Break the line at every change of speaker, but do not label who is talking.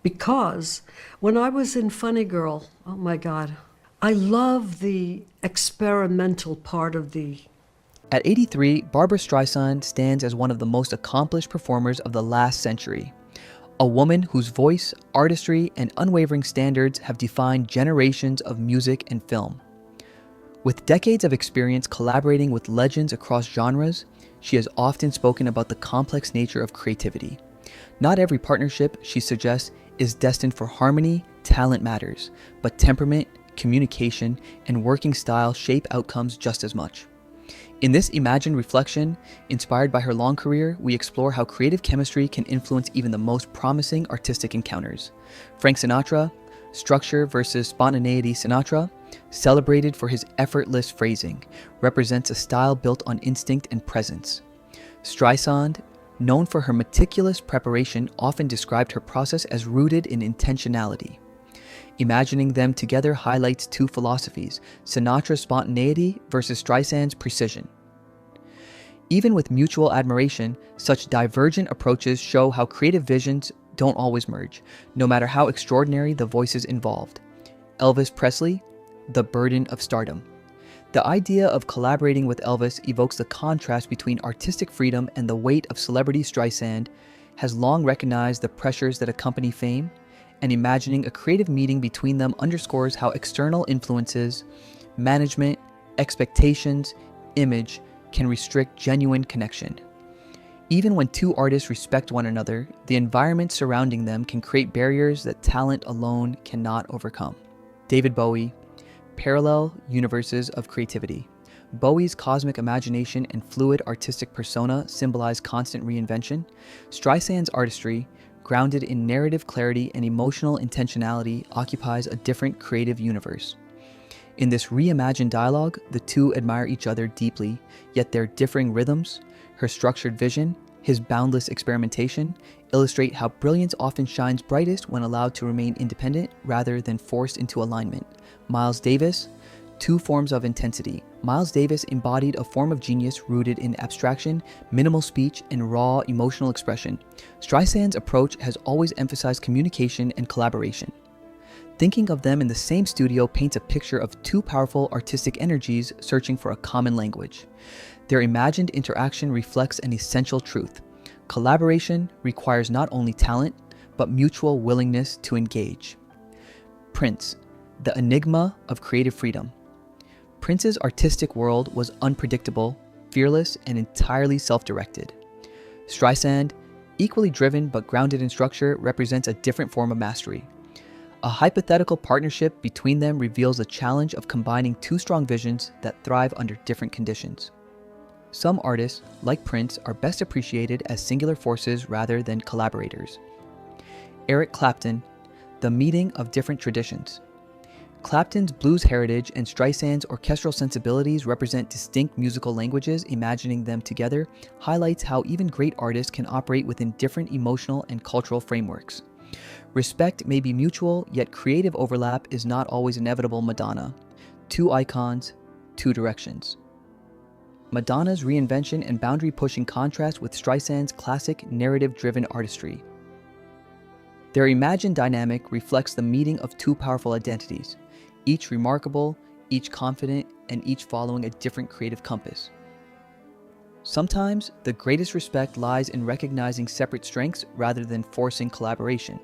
Because when I was in Funny Girl, oh my God, I love the experimental part of the.
At 83, Barbra Streisand stands as one of the most accomplished performers of the last century. A woman whose voice, artistry, and unwavering standards have defined generations of music and film. With decades of experience collaborating with legends across genres, she has often spoken about the complex nature of creativity. Not every partnership, she suggests, is destined for harmony. Talent matters, but temperament, communication, and working style shape outcomes just as much. In this imagined reflection, inspired by her long career, we explore how creative chemistry can influence even the most promising artistic encounters. Frank Sinatra, structure versus spontaneity. Sinatra, celebrated for his effortless phrasing, represents a style built on instinct and presence. Streisand, known for her meticulous preparation, often described her process as rooted in intentionality. Imagining them together highlights two philosophies: Sinatra's spontaneity versus Streisand's precision. Even with mutual admiration, such divergent approaches show how creative visions don't always merge, no matter how extraordinary the voices involved. Elvis Presley, the burden of stardom. The idea of collaborating with Elvis evokes the contrast between artistic freedom and the weight of celebrity. Streisand has long recognized the pressures that accompany fame, and imagining a creative meeting between them underscores how external influences, management, expectations, image can restrict genuine connection. Even when two artists respect one another, the environment surrounding them can create barriers that talent alone cannot overcome. David Bowie, parallel universes of creativity. Bowie's cosmic imagination and fluid artistic persona symbolize constant reinvention. Streisand's artistry, grounded in narrative clarity and emotional intentionality, occupies a different creative universe. In this reimagined dialogue, the two admire each other deeply, yet their differing rhythms, her structured vision, his boundless experimentation, illustrate how brilliance often shines brightest when allowed to remain independent rather than forced into alignment. Miles Davis, two forms of intensity. Miles Davis embodied a form of genius rooted in abstraction, minimal speech, and raw emotional expression. Streisand's approach has always emphasized communication and collaboration. Thinking of them in the same studio paints a picture of two powerful artistic energies searching for a common language. Their imagined interaction reflects an essential truth. Collaboration requires not only talent, but mutual willingness to engage. Prince, the enigma of creative freedom. Prince's artistic world was unpredictable, fearless, and entirely self-directed. Streisand, equally driven but grounded in structure, represents a different form of mastery. A hypothetical partnership between them reveals the challenge of combining two strong visions that thrive under different conditions. Some artists, like Prince, are best appreciated as singular forces rather than collaborators. Eric Clapton, the meeting of different traditions. Clapton's blues heritage and Streisand's orchestral sensibilities represent distinct musical languages. Imagining them together highlights how even great artists can operate within different emotional and cultural frameworks. Respect may be mutual, yet creative overlap is not always inevitable. Madonna, two icons, two directions. Madonna's reinvention and boundary-pushing contrast with Streisand's classic narrative-driven artistry. Their imagined dynamic reflects the meeting of two powerful identities, each remarkable, each confident, and each following a different creative compass. Sometimes, the greatest respect lies in recognizing separate strengths rather than forcing collaboration.